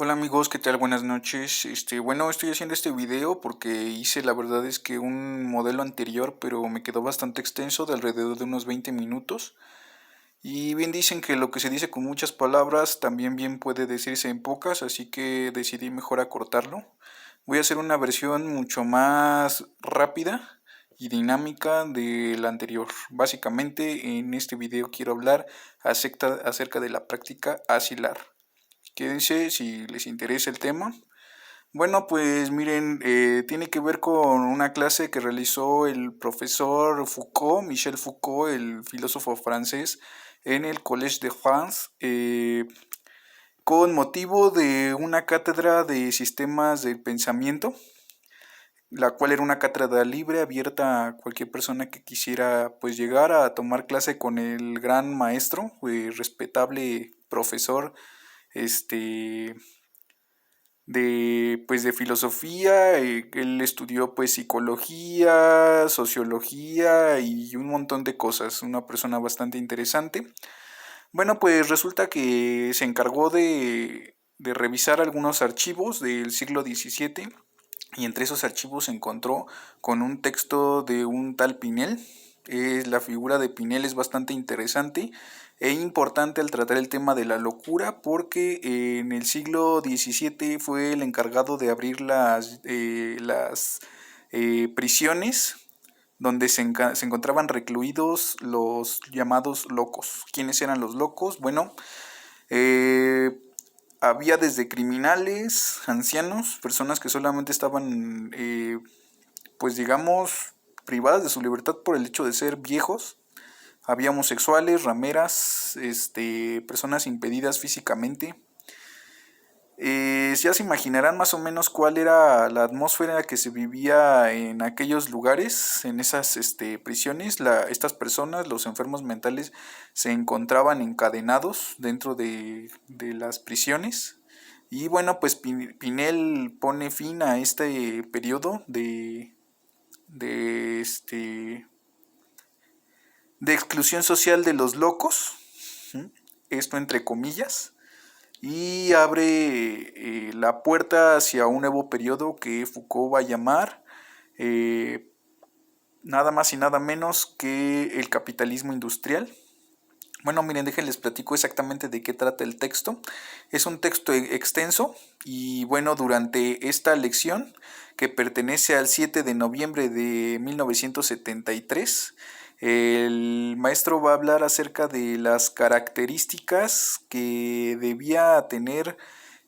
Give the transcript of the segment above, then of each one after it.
Hola amigos, ¿qué tal? Buenas noches. Bueno, estoy haciendo este video porque hice, la verdad es que un modelo anterior, pero me quedó bastante extenso, de alrededor de unos 20 minutos. Y bien dicen que lo que se dice con muchas palabras también bien puede decirse en pocas, así que decidí mejor acortarlo. Voy a hacer una versión mucho más rápida y dinámica de la anterior. Básicamente en este video quiero hablar acerca de la práctica asilar. Quédense si les interesa el tema. Bueno, pues miren, tiene que ver con una clase que realizó el profesor Foucault, Michel Foucault, el filósofo francés, en el Collège de France, con motivo de una cátedra de sistemas del pensamiento, la cual era una cátedra libre, abierta a cualquier persona que quisiera pues llegar a tomar clase con el gran maestro, respetable profesor, este de filosofía. Él estudió pues psicología, sociología y un montón de cosas, una persona bastante interesante. Bueno, pues resulta que se encargó de revisar algunos archivos del siglo XVII y entre esos archivos se encontró con un texto de un tal Pinel. La figura de Pinel es bastante interesante e importante al tratar el tema de la locura porque en el siglo XVII fue el encargado de abrir las prisiones donde se encontraban recluidos los llamados locos. ¿Quiénes eran los locos? Bueno, eh, había desde criminales, ancianos, personas que solamente estaban, pues digamos, privadas de su libertad por el hecho de ser viejos. Había homosexuales, rameras, personas impedidas físicamente. Ya se imaginarán más o menos cuál era la atmósfera que se vivía en aquellos lugares, en esas prisiones. Estas personas, los enfermos mentales, se encontraban encadenados dentro de las prisiones. Y bueno, pues Pinel pone fin a este periodo de, este, de exclusión social de los locos, ¿sí? Esto entre comillas, y abre la puerta hacia un nuevo periodo que Foucault va a llamar eh, nada más y nada menos que el capitalismo industrial. Bueno, miren, déjenles platico exactamente de qué trata el texto. Es un texto extenso y bueno, durante esta lección, que pertenece al 7 de noviembre de 1973, el maestro va a hablar acerca de las características que debía tener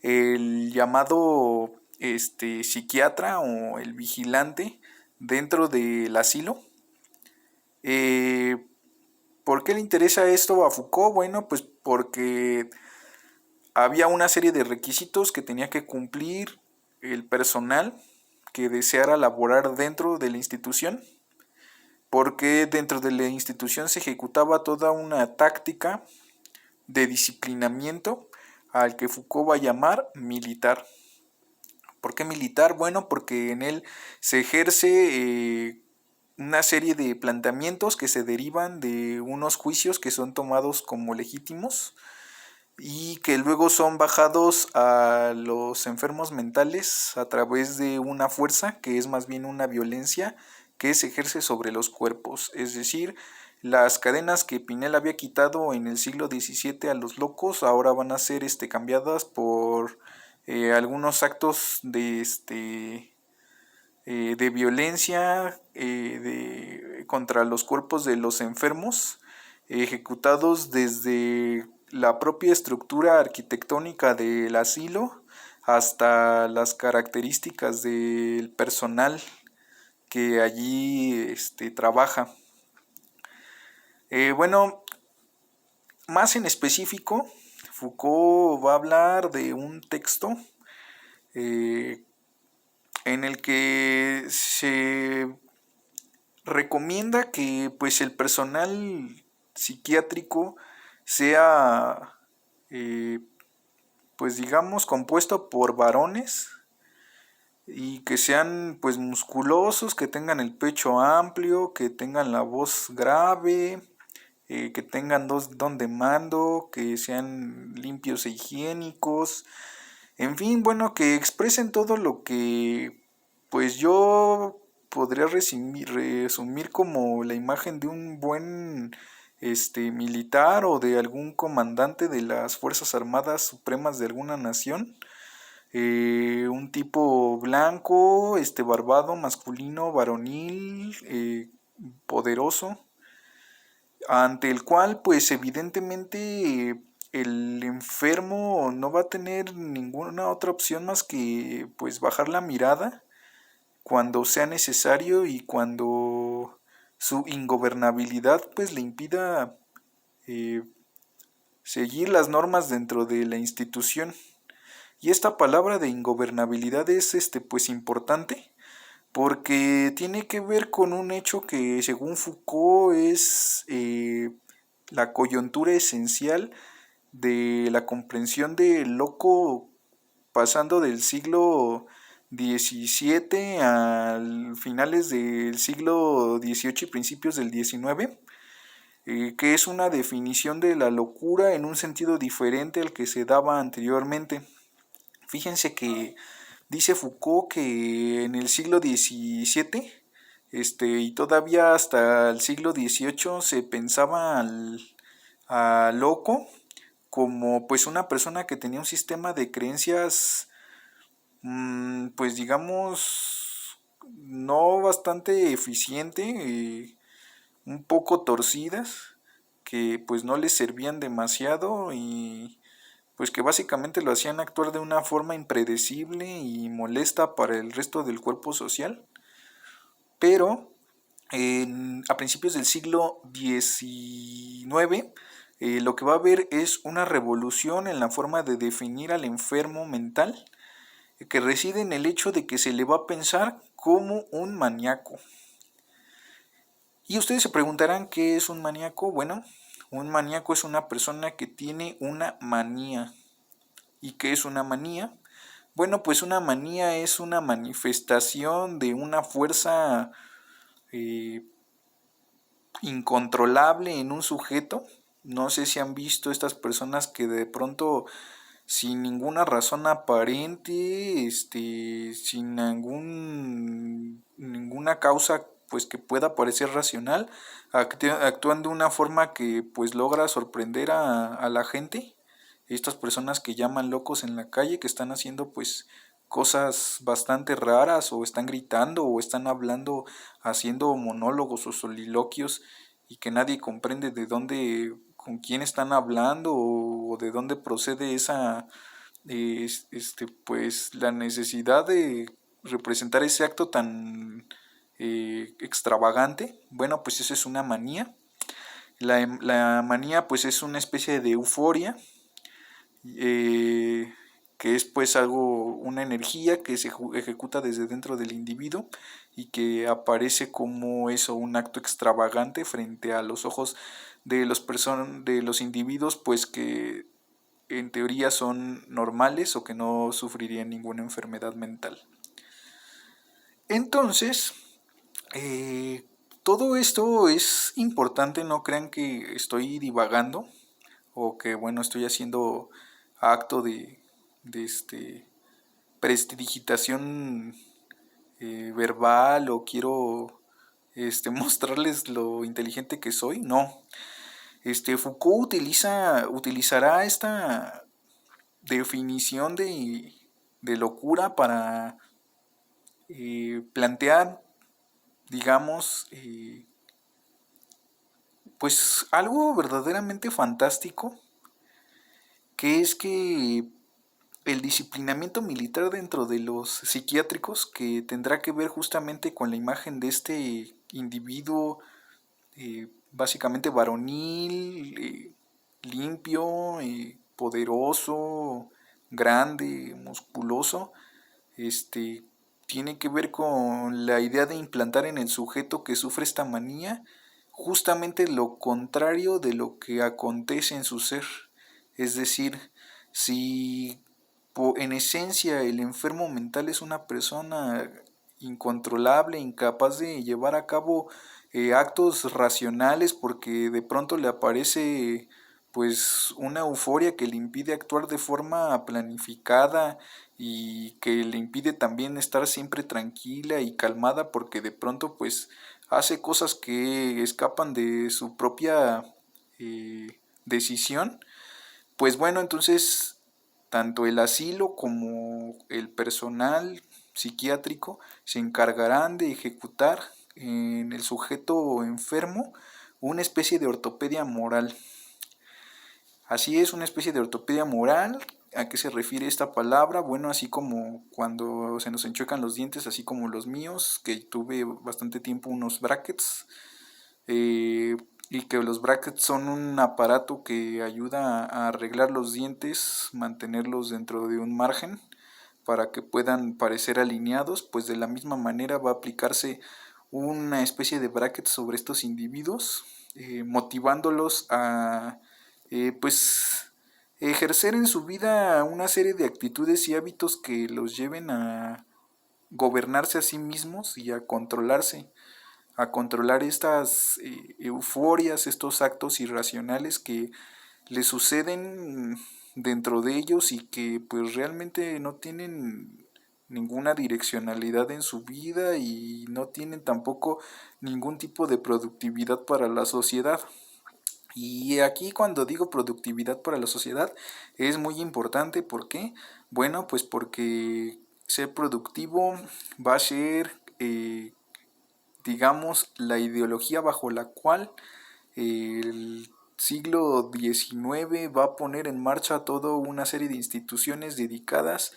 el llamado psiquiatra o el vigilante dentro del asilo. Eh, ¿Por qué le interesa esto a Foucault? Bueno, pues porque había una serie de requisitos que tenía que cumplir el personal que deseara laborar dentro de la institución, porque dentro de la institución se ejecutaba toda una táctica de disciplinamiento al que Foucault va a llamar militar. ¿Por qué militar? Bueno, porque en él se ejerce una serie de planteamientos que se derivan de unos juicios que son tomados como legítimos y que luego son bajados a los enfermos mentales a través de una fuerza que es más bien una violencia que se ejerce sobre los cuerpos. Es decir, las cadenas que Pinel había quitado en el siglo XVII a los locos ahora van a ser cambiadas por algunos actos de violencia contra los cuerpos de los enfermos, ejecutados desde la propia estructura arquitectónica del asilo hasta las características del personal que allí trabaja. Bueno, más en específico, Foucault va a hablar de un texto eh, en el que se recomienda que pues el personal psiquiátrico sea eh, pues digamos compuesto por varones y que sean pues musculosos, que tengan el pecho amplio, que tengan la voz grave, que tengan don de mando, que sean limpios e higiénicos, En fin, bueno, que expresen todo lo que pues yo podría resumir como la imagen de un buen militar o de algún comandante de las Fuerzas Armadas Supremas de alguna nación. Un tipo blanco, barbado, masculino, varonil, poderoso, ante el cual pues evidentemente el enfermo no va a tener ninguna otra opción más que pues bajar la mirada cuando sea necesario y cuando su ingobernabilidad pues le impida eh, seguir las normas dentro de la institución. Y esta palabra de ingobernabilidad es pues importante porque tiene que ver con un hecho que según Foucault es la coyuntura esencial de la comprensión del loco pasando del siglo XVII a finales del siglo XVIII y principios del XIX, que es una definición de la locura en un sentido diferente al que se daba anteriormente. Fíjense que dice Foucault que en el siglo XVII y todavía hasta el siglo XVIII se pensaba al loco como pues una persona que tenía un sistema de creencias pues digamos no bastante eficiente, un poco torcidas, que pues no les servían demasiado y pues que básicamente lo hacían actuar de una forma impredecible y molesta para el resto del cuerpo social. Pero a principios del siglo XIX, lo que va a haber es una revolución en la forma de definir al enfermo mental, que reside en el hecho de que se le va a pensar como un maníaco. Y ustedes se preguntarán qué es un maníaco. Bueno, un maníaco es una persona que tiene una manía. ¿Y qué es una manía? Bueno, pues una manía es una manifestación de una fuerza eh, incontrolable en un sujeto. No sé si han visto estas personas que de pronto sin ninguna razón aparente, sin ninguna causa pues que pueda parecer racional, actúan de una forma que pues logra sorprender a la gente. Estas personas que llaman locos en la calle, que están haciendo pues cosas bastante raras o están gritando o están hablando, haciendo monólogos o soliloquios y que nadie comprende de dónde, con quién están hablando o de dónde procede esa, pues la necesidad de representar ese acto tan extravagante. Bueno, pues eso es una manía. La manía pues es una especie de euforia, eh, que es pues algo, una energía que se ejecuta desde dentro del individuo y que aparece como eso, un acto extravagante frente a los ojos de de los individuos pues que en teoría son normales o que no sufrirían ninguna enfermedad mental. Entonces, eh, todo esto es importante, no crean que estoy divagando o que bueno, estoy haciendo acto de prestidigitación verbal o quiero mostrarles lo inteligente que soy. No, Foucault utilizará esta definición de locura para plantear, digamos, pues algo verdaderamente fantástico, que es que el disciplinamiento militar dentro de los psiquiátricos, que tendrá que ver justamente con la imagen de este individuo básicamente varonil, limpio, poderoso, grande, musculoso, este, tiene que ver con la idea de implantar en el sujeto que sufre esta manía justamente lo contrario de lo que acontece en su ser. Es decir, si en esencia el enfermo mental es una persona incontrolable, incapaz de llevar a cabo actos racionales porque de pronto le aparece pues una euforia que le impide actuar de forma planificada y que le impide también estar siempre tranquila y calmada porque de pronto pues hace cosas que escapan de su propia decisión. Pues bueno, entonces tanto el asilo como el personal psiquiátrico se encargarán de ejecutar en el sujeto enfermo una especie de ortopedia moral. Así es, una especie de ortopedia moral. ¿A qué se refiere esta palabra? Bueno, así como cuando se nos enchuecan los dientes, así como los míos, que tuve bastante tiempo unos brackets, y que los brackets son un aparato que ayuda a arreglar los dientes, mantenerlos dentro de un margen para que puedan parecer alineados, pues de la misma manera va a aplicarse una especie de bracket sobre estos individuos, motivándolos a pues ejercer en su vida una serie de actitudes y hábitos que los lleven a gobernarse a sí mismos y a controlar estas euforias, estos actos irracionales que le suceden dentro de ellos y que pues realmente no tienen ninguna direccionalidad en su vida y no tienen tampoco ningún tipo de productividad para la sociedad. Y aquí cuando digo productividad para la sociedad es muy importante. ¿Por qué? Bueno, pues porque ser productivo va a ser, digamos, la ideología bajo la cual el siglo XIX va a poner en marcha toda una serie de instituciones dedicadas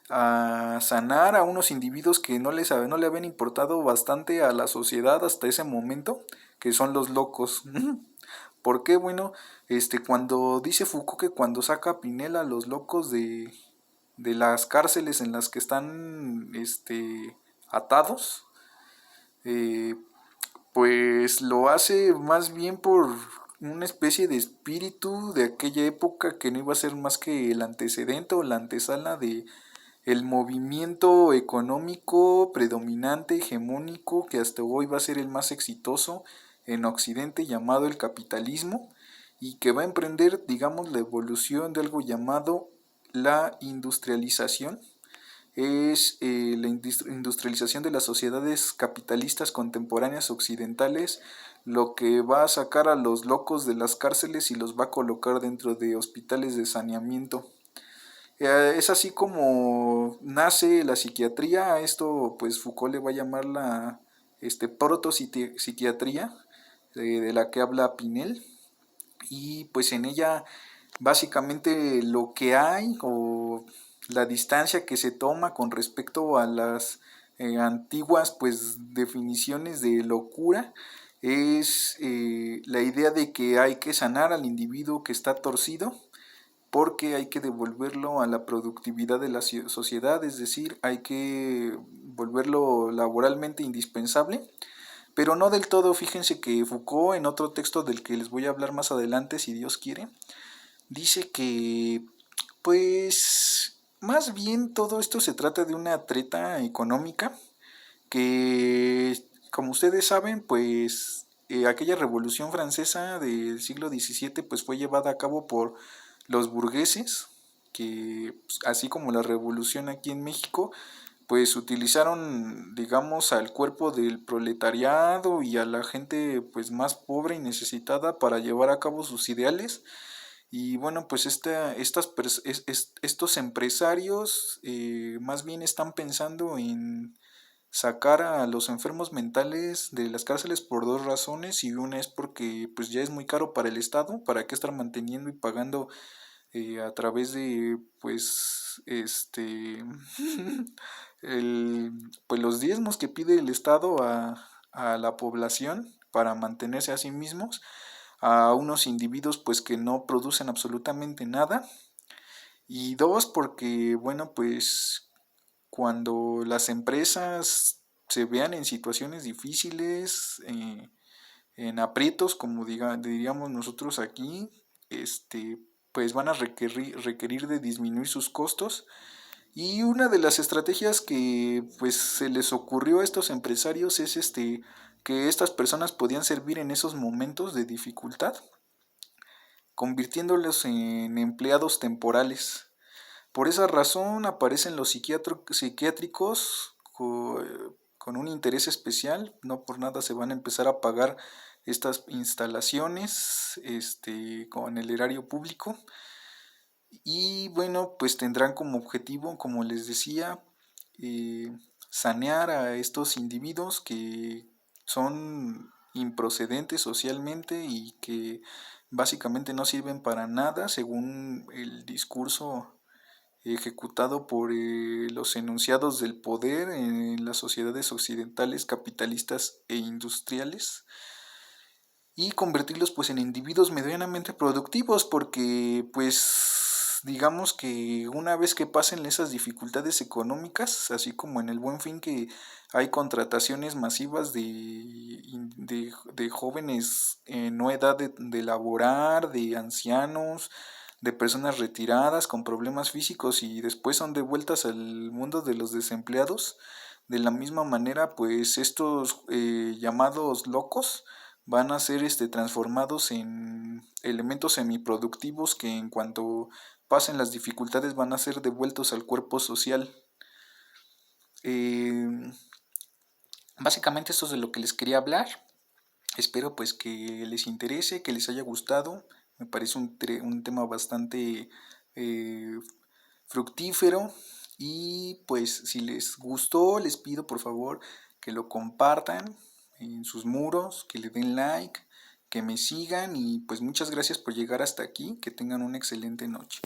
a sanar a unos individuos que no le habían importado bastante a la sociedad hasta ese momento, que son los locos. ¿Por qué? Bueno, cuando dice Foucault que cuando saca a Pinel a los locos de las cárceles en las que están atados, eh, pues lo hace más bien por una especie de espíritu de aquella época que no iba a ser más que el antecedente o la antesala de el movimiento económico predominante, hegemónico, que hasta hoy va a ser el más exitoso en Occidente, llamado el capitalismo, y que va a emprender, digamos, la evolución de algo llamado la industrialización. Es la industrialización de las sociedades capitalistas contemporáneas occidentales, lo que va a sacar a los locos de las cárceles y los va a colocar dentro de hospitales de saneamiento. Es así como nace la psiquiatría. A esto pues Foucault le va a llamar la protopsiquiatría, de la que habla Pinel. Y pues en ella básicamente lo que hay o la distancia que se toma con respecto a las antiguas pues definiciones de locura es la idea de que hay que sanar al individuo que está torcido porque hay que devolverlo a la productividad de la sociedad, es decir, hay que volverlo laboralmente indispensable, pero no del todo. Fíjense que Foucault, en otro texto del que les voy a hablar más adelante, si Dios quiere, dice que, pues, más bien todo esto se trata de una treta económica que, como ustedes saben, pues aquella revolución francesa del siglo XVII pues fue llevada a cabo por los burgueses, que pues, así como la revolución aquí en México, pues utilizaron, digamos, al cuerpo del proletariado y a la gente pues más pobre y necesitada para llevar a cabo sus ideales. Y bueno, pues estos empresarios más bien están pensando en sacar a los enfermos mentales de las cárceles por dos razones, y una es porque pues ya es muy caro para el Estado, para qué estar manteniendo y pagando a través de pues el, pues los diezmos que pide el Estado a la población para mantenerse a sí mismos, a unos individuos pues que no producen absolutamente nada. Y dos, porque bueno, pues cuando las empresas se vean en situaciones difíciles, en aprietos, como diríamos nosotros aquí, pues van a requerir de disminuir sus costos. Y una de las estrategias que pues se les ocurrió a estos empresarios es que estas personas podían servir en esos momentos de dificultad convirtiéndolos en empleados temporales. Por esa razón aparecen los psiquiátricos con un interés especial, no por nada se van a empezar a pagar estas instalaciones con el erario público. Y bueno, pues tendrán como objetivo, como les decía, eh, sanear a estos individuos que son improcedentes socialmente y que básicamente no sirven para nada según el discurso ejecutado por los enunciados del poder en las sociedades occidentales capitalistas e industriales, y convertirlos pues en individuos medianamente productivos, porque pues digamos que una vez que pasen esas dificultades económicas, así como en el Buen Fin que hay contrataciones masivas de jóvenes en no edad de laborar, de ancianos, de personas retiradas con problemas físicos y después son devueltas al mundo de los desempleados. De la misma manera, pues estos llamados locos van a ser transformados en elementos semiproductivos que en cuanto pasen las dificultades van a ser devueltos al cuerpo social. Eh, Básicamente esto es de lo que les quería hablar. Espero pues que les interese, que les haya gustado. Me parece un tema bastante eh, fructífero, y pues si les gustó les pido por favor que lo compartan en sus muros, que le den like, que me sigan, y pues muchas gracias por llegar hasta aquí, que tengan una excelente noche.